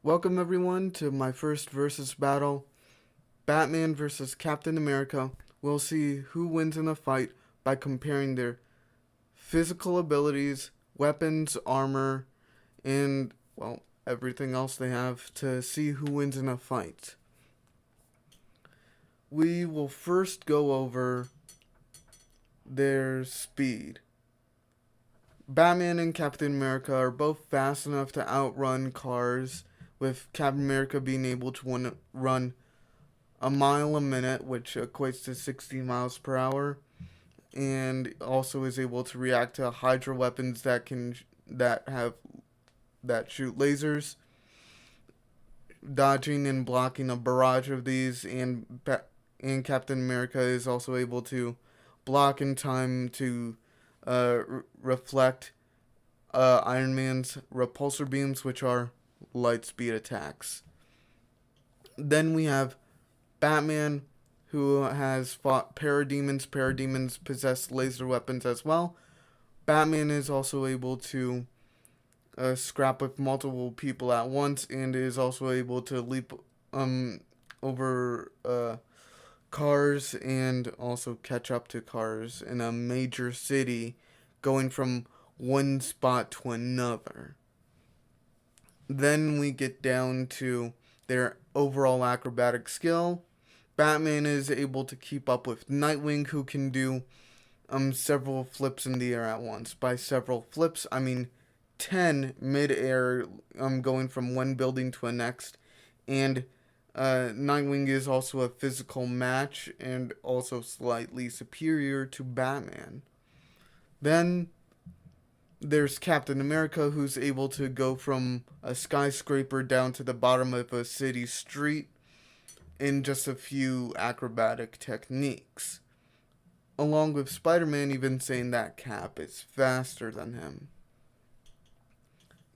Welcome everyone to my first versus battle, Batman versus Captain America. We'll see who wins in a fight by comparing their physical abilities, weapons, armor, and, well, everything else they have to see who wins in a fight. We will first go over their speed. Batman and Captain America are both fast enough to outrun cars, with Captain America being able to run a mile a minute, which equates to 60 miles per hour, and also is able to react to Hydra weapons that shoot lasers, dodging and blocking a barrage of these, and Captain America is also able to block in time to reflect Iron Man's repulsor beams, which are light speed attacks. Then we have Batman, who has fought parademons. Parademons possess laser weapons as well. Batman is also able to scrap with multiple people at once, and is also able to leap over cars and also catch up to cars in a major city, going from one spot to another. Then we get down to their overall acrobatic skill. Batman is able to keep up with Nightwing, who can do several flips in the air at once. By several flips, I mean 10 mid-air, going from one building to the next. And Nightwing is also a physical match and also slightly superior to Batman. Then there's Captain America, who's able to go from a skyscraper down to the bottom of a city street in just a few acrobatic techniques. Along with Spider-Man even saying that Cap is faster than him.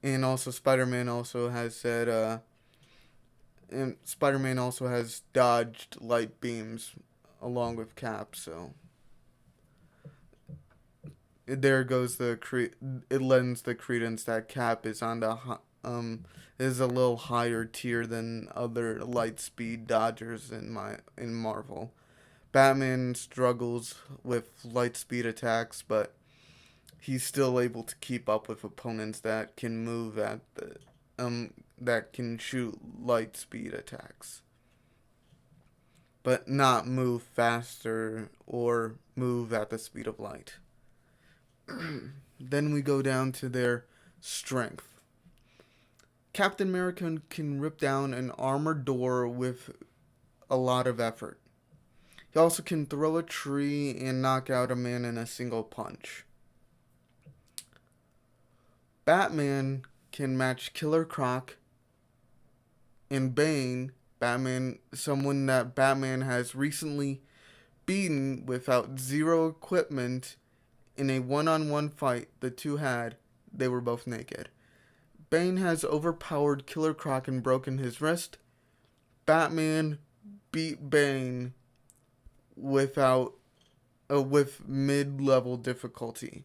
And also Spider-Man also has said and Spider-Man also has dodged light beams along with Cap, so there goes it lends the credence that Cap is on the is a little higher tier than other light speed dodgers in Marvel. Batman struggles with light speed attacks, but he's still able to keep up with opponents that can move at the that can shoot light speed attacks, but not move faster or move at the speed of light. Then we go down to their strength. Captain America can rip down an armored door with a lot of effort. He also can throw a tree and knock out a man in a single punch. Batman can match Killer Croc and Bane. Someone that Batman has recently beaten without zero equipment in a one-on-one fight the two had. They were both naked. Bane has overpowered Killer Croc and broken his wrist. Batman beat Bane with mid-level difficulty.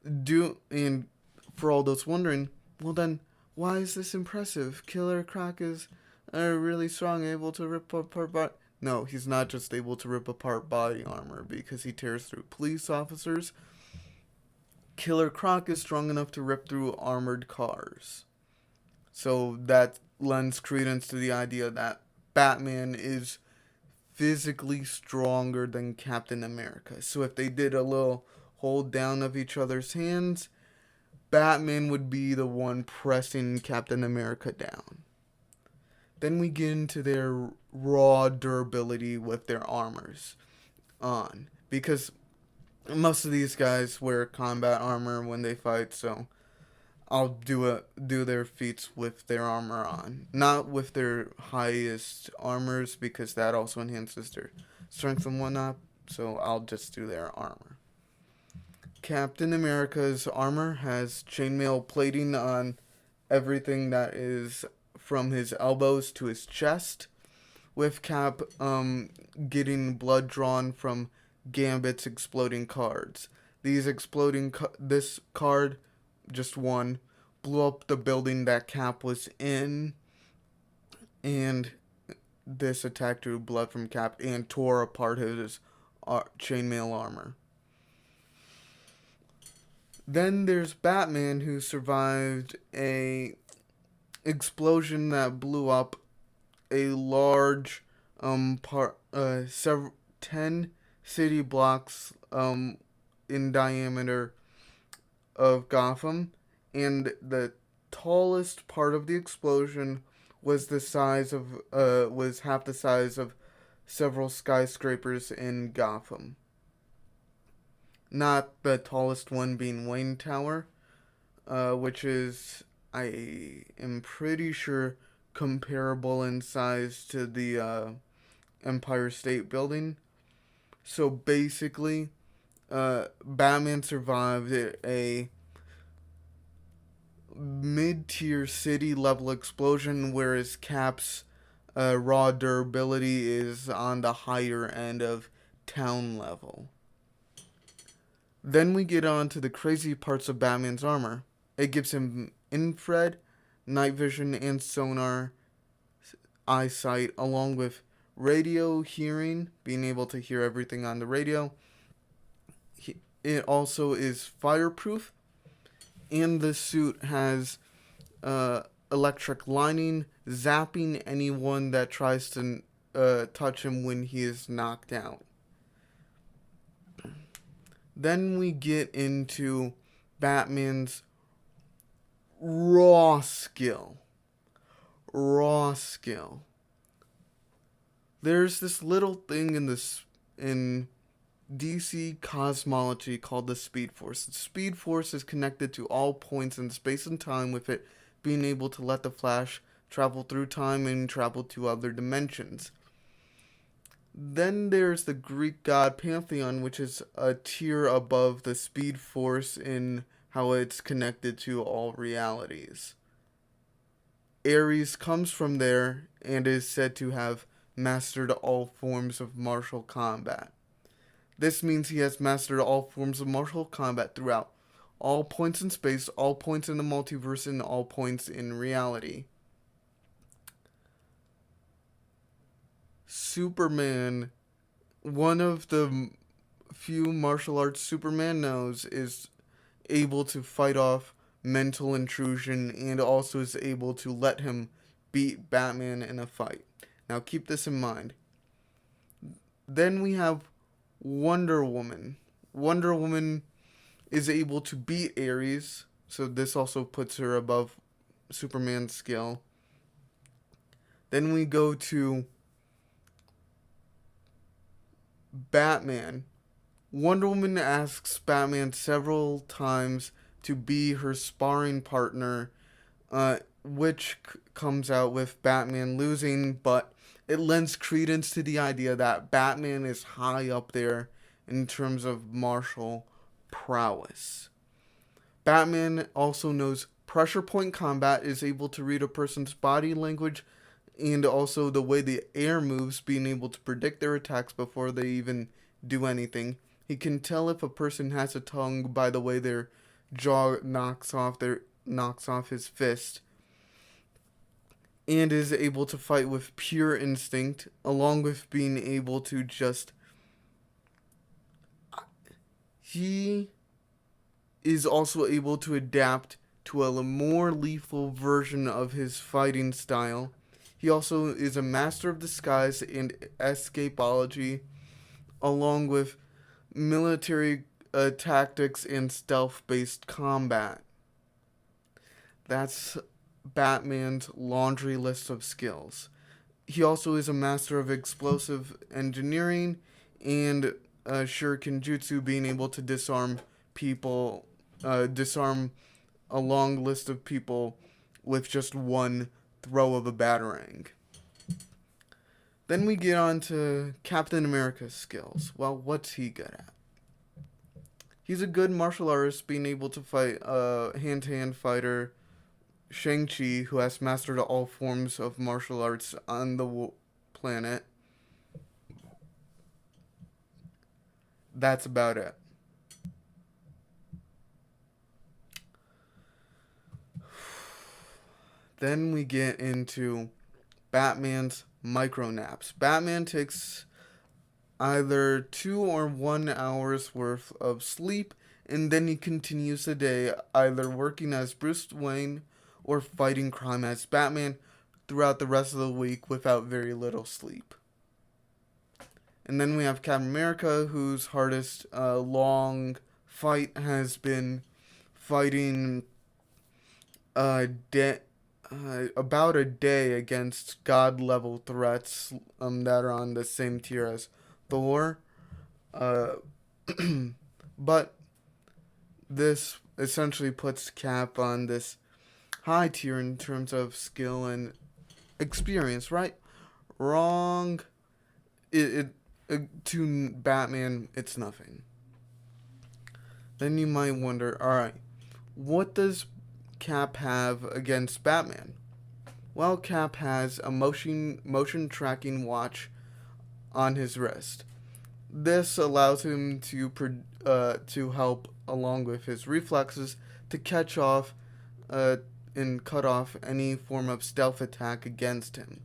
And for all those wondering, well then, why is this impressive? Killer Croc is really strong, able to rip apart. No, he's not just able to rip apart body armor because he tears through police officers. Killer Croc is strong enough to rip through armored cars. So that lends credence to the idea that Batman is physically stronger than Captain America. So if they did a little hold down of each other's hands, Batman would be the one pressing Captain America down. Then we get into their raw durability with their armors on, because most of these guys wear combat armor when they fight, so I'll do their feats with their armor on, not with their highest armors, because that also enhances their strength and whatnot. So I'll just do their armor. Captain America's armor has chainmail plating on everything that is from his elbows to his chest, with Cap getting blood drawn from Gambit's exploding cards. This card, just one, blew up the building that Cap was in, and this attack drew blood from Cap and tore apart his chainmail armor. Then there's Batman, who survived a explosion that blew up a large several 10 city blocks in diameter of Gotham, and the tallest part of the explosion was was half the size of several skyscrapers in Gotham. Not the tallest one being Wayne Tower, which is, I am pretty sure, comparable in size to the Empire State Building. So basically, Batman survived a mid-tier city level explosion, whereas Cap's raw durability is on the higher end of town level. Then we get on to the crazy parts of Batman's armor. It gives him infrared, night vision, and sonar eyesight, along with radio hearing, being able to hear everything on the radio. It also is fireproof, and the suit has electric lining, zapping anyone that tries to touch him when he is knocked out. Then we get into Batman's raw skill. There's this little thing in DC cosmology called the Speed Force. The Speed Force is connected to all points in space and time, with it being able to let the Flash travel through time and travel to other dimensions. Then there's the Greek god Pantheon, which is a tier above the Speed Force in how it's connected to all realities. Ares comes from there and is said to have mastered all forms of martial combat. This means he has mastered all forms of martial combat throughout all points in space, all points in the multiverse, and all points in reality. Superman, one of the few martial arts Superman knows, is able to fight off mental intrusion and also is able to let him beat Batman in a fight. Now keep this in mind. Then we have Wonder Woman. Wonder Woman is able to beat Ares, so this also puts her above Superman's skill. Then we go to Batman. Wonder Woman asks Batman several times to be her sparring partner, which comes out with Batman losing, but it lends credence to the idea that Batman is high up there in terms of martial prowess. Batman also knows pressure point combat, is able to read a person's body language and also the way the air moves, being able to predict their attacks before they even do anything. He can tell if a person has a tongue by the way their jaw knocks off his fist, and is able to fight with pure instinct, along with being able to just... He is also able to adapt to a more lethal version of his fighting style. He also is a master of disguise and escapology, along with military tactics and stealth-based combat. That's Batman's laundry list of skills. He also is a master of explosive engineering and shuriken jutsu, being able to disarm a long list of people with just one throw of a batarang. Then we get on to Captain America's skills. Well, what's he good at? He's a good martial artist, being able to fight a hand-to-hand fighter, Shang-Chi, who has mastered all forms of martial arts on the planet. That's about it. Then we get into Batman's micro naps. Batman takes either 2 or 1 hours worth of sleep, and then he continues the day either working as Bruce Wayne or fighting crime as Batman throughout the rest of the week without very little sleep. And then we have Captain America, whose hardest long fight has been fighting about a day against god level threats that are on the same tier as Thor. Uh, but this essentially puts Cap on this high tier in terms of skill and experience, right? Wrong. To Batman, it's nothing. Then you might wonder, alright, what does Cap have against Batman? Well, Cap has a motion tracking watch on his wrist. This allows him to help, along with his reflexes, to catch off and cut off any form of stealth attack against him.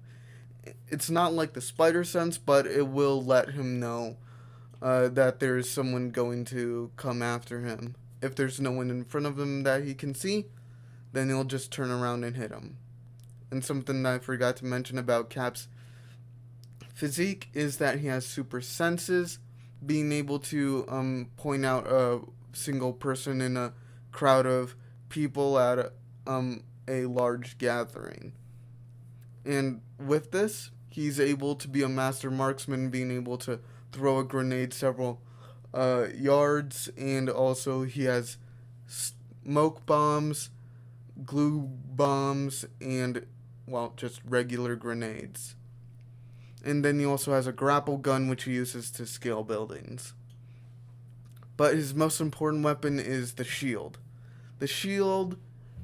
It's not like the spider sense, but it will let him know that there is someone going to come after him. If there's no one in front of him that he can see, then he'll just turn around and hit him. And something that I forgot to mention about Cap's physique is that he has super senses, being able to point out a single person in a crowd of people at a large gathering. And with this, he's able to be a master marksman, being able to throw a grenade several yards, and also he has smoke bombs, glue bombs, and, well, just regular grenades. And then he also has a grapple gun, which he uses to scale buildings. But his most important weapon is the shield. The shield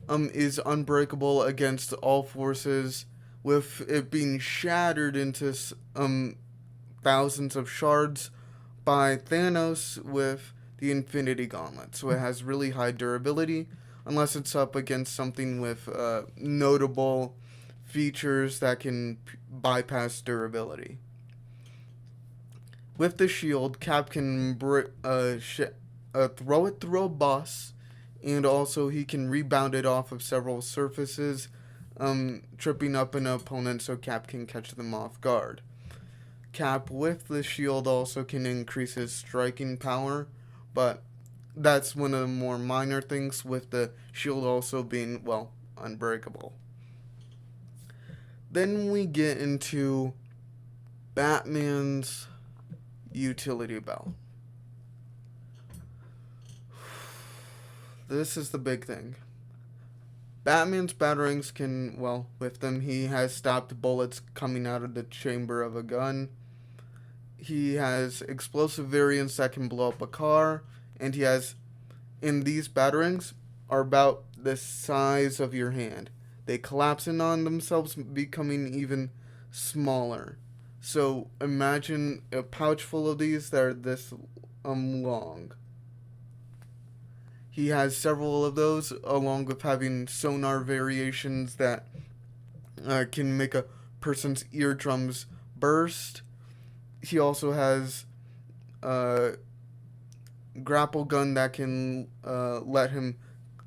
is unbreakable against all forces, with it being shattered into thousands of shards by Thanos with the Infinity Gauntlet. So it has really high durability, unless it's up against something with notable features that can bypass durability. With the shield, Cap can throw it through a bus, and also he can rebound it off of several surfaces, tripping up an opponent so Cap can catch them off guard. Cap with the shield also can increase his striking power, but that's one of the more minor things, with the shield also being, well, unbreakable. Then we get into Batman's utility belt. This is the big thing. Batman's batarangs can, well, with them, he has stopped bullets coming out of the chamber of a gun. He has explosive variants that can blow up a car, and these batarangs are about the size of your hand. They collapse in on themselves, becoming even smaller. So imagine a pouch full of these that are this long. He has several of those, along with having sonar variations that can make a person's eardrums burst. He also has a grapple gun that can let him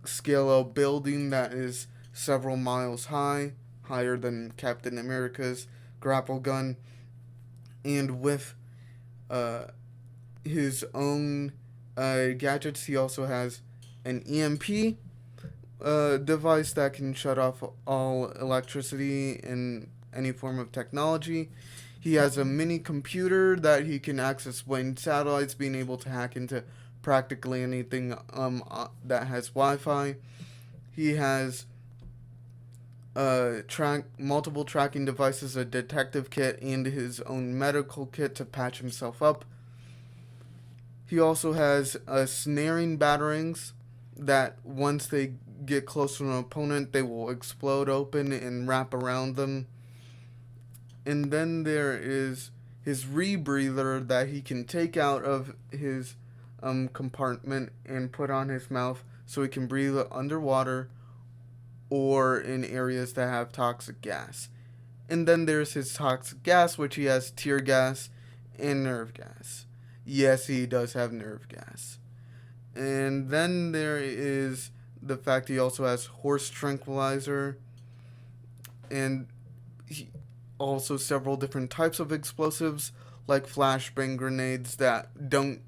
scale a building that is several miles high, higher than Captain America's grapple gun. And with his own gadgets, he also has an EMP device that can shut off all electricity and any form of technology. He has a mini computer that he can access Wayne satellites, being able to hack into practically anything that has Wi-Fi. He has multiple tracking devices, a detective kit, and his own medical kit to patch himself up. He also has snaring batarangs that once they get close to an opponent, they will explode open and wrap around them. And then there is his rebreather that he can take out of his compartment and put on his mouth so he can breathe underwater or in areas that have toxic gas. And then there's his toxic gas, which he has tear gas and nerve gas. Yes, he does have nerve gas. And then there is the fact he also has horse tranquilizer and he also several different types of explosives like flashbang grenades that don't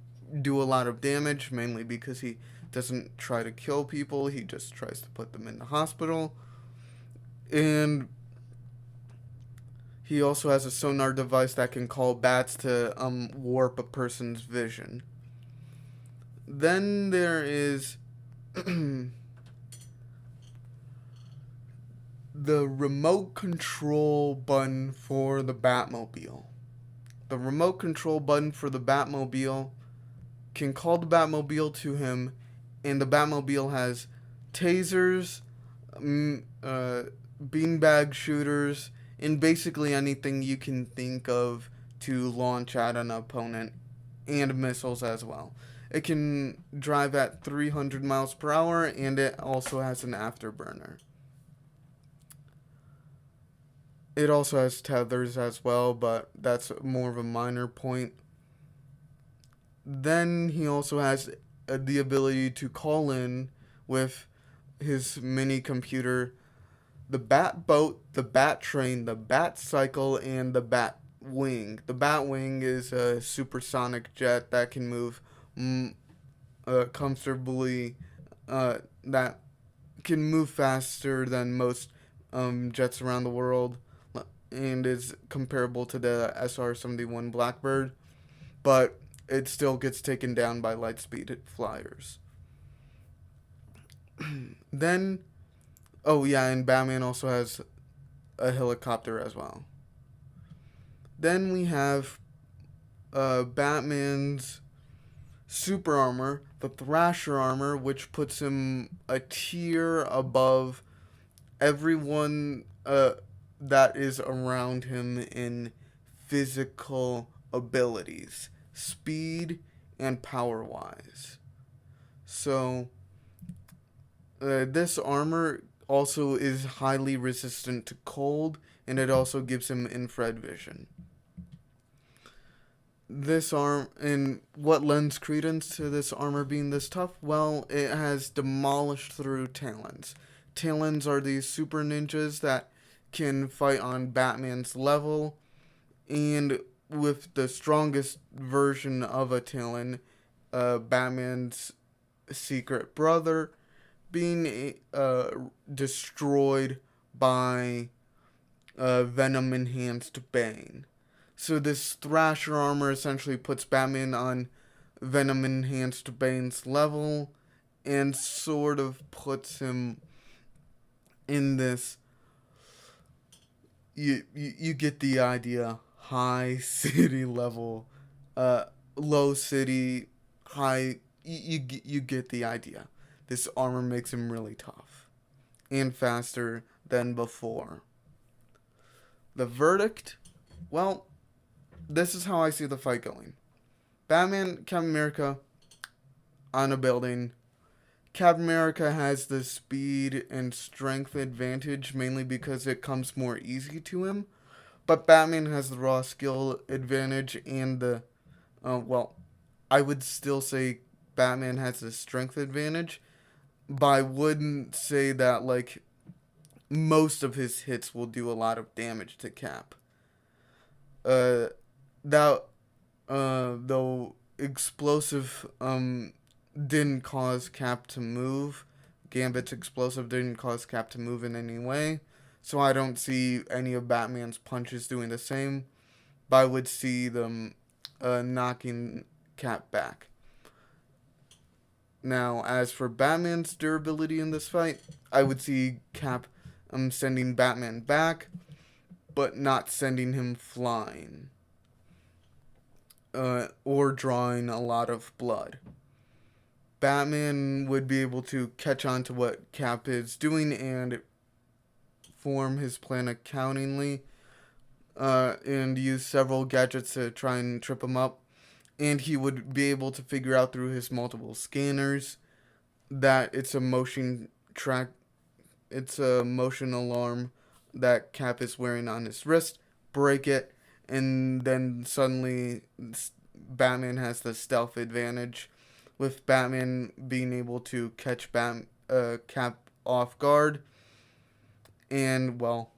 do a lot of damage, mainly because he doesn't try to kill people, he just tries to put them in the hospital. And he also has a sonar device that can call bats to warp a person's vision. Then there is the remote control button for the Batmobile. The remote control button for the Batmobile can call the Batmobile to him, and the Batmobile has tasers, beanbag shooters, and basically anything you can think of to launch at an opponent, and missiles as well. It can drive at 300 miles per hour, and it also has an afterburner. It also has tethers as well, but that's more of a minor point. Then he also has the ability to call in with his mini computer the Bat Boat, the Bat Train, the Bat Cycle, and the Bat Wing. The Bat Wing is a supersonic jet that can move comfortably, that can move faster than most jets around the world, and is comparable to the SR-71 Blackbird, but it still gets taken down by Lightspeed flyers. Then, oh yeah, and Batman also has a helicopter as well. Then we have Batman's super armor, the Thrasher armor, which puts him a tier above everyone that is around him in physical abilities, speed, and power wise. So, this armor also is highly resistant to cold, and it also gives him infrared vision. This arm, and what lends credence to this armor being this tough? Well, it has demolished through talons. Talons are these super ninjas that can fight on Batman's level, and with the strongest version of a Talon, Batman's secret brother, being destroyed by Venom enhanced Bane. So this Thrasher armor essentially puts Batman on Venom enhanced Bane's level and sort of puts him in this, you get the idea, high city level, low city, high, you get the idea. This armor makes him really tough and faster than before. The verdict? Well, this is how I see the fight going. Batman, Captain America on a building. Captain America has the speed and strength advantage mainly because it comes more easy to him. But Batman has the raw skill advantage and the, I would still say Batman has the strength advantage. But I wouldn't say that, like, most of his hits will do a lot of damage to Cap. That though explosive didn't cause Cap to move. Gambit's explosive didn't cause Cap to move in any way. So I don't see any of Batman's punches doing the same. But I would see them knocking Cap back. Now, as for Batman's durability in this fight, I would see Cap sending Batman back, but not sending him flying. Or drawing a lot of blood. Batman would be able to catch on to what Cap is doing and form his plan accountingly, and use several gadgets to try and trip him up. And he would be able to figure out through his multiple scanners that it's a motion track it's a motion alarm that Cap is wearing on his wrist, break it, and then suddenly Batman has the stealth advantage, with Batman being able to catch Cap off guard, and well,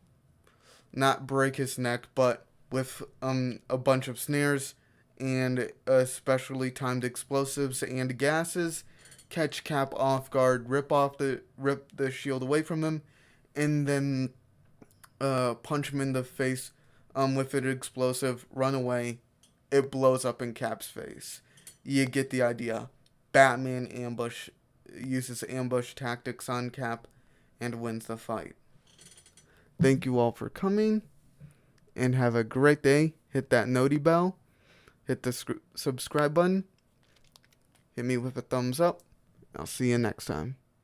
not break his neck, but with a bunch of snares and specially timed explosives and gases, catch Cap off guard, rip the shield away from him, and then punch him in the face with an explosive, run away. It blows up in Cap's face. You get the idea. Batman uses ambush tactics on Cap and wins the fight. Thank you all for coming, and have a great day. Hit that noti bell. Hit the subscribe button. Hit me with a thumbs up. I'll see you next time.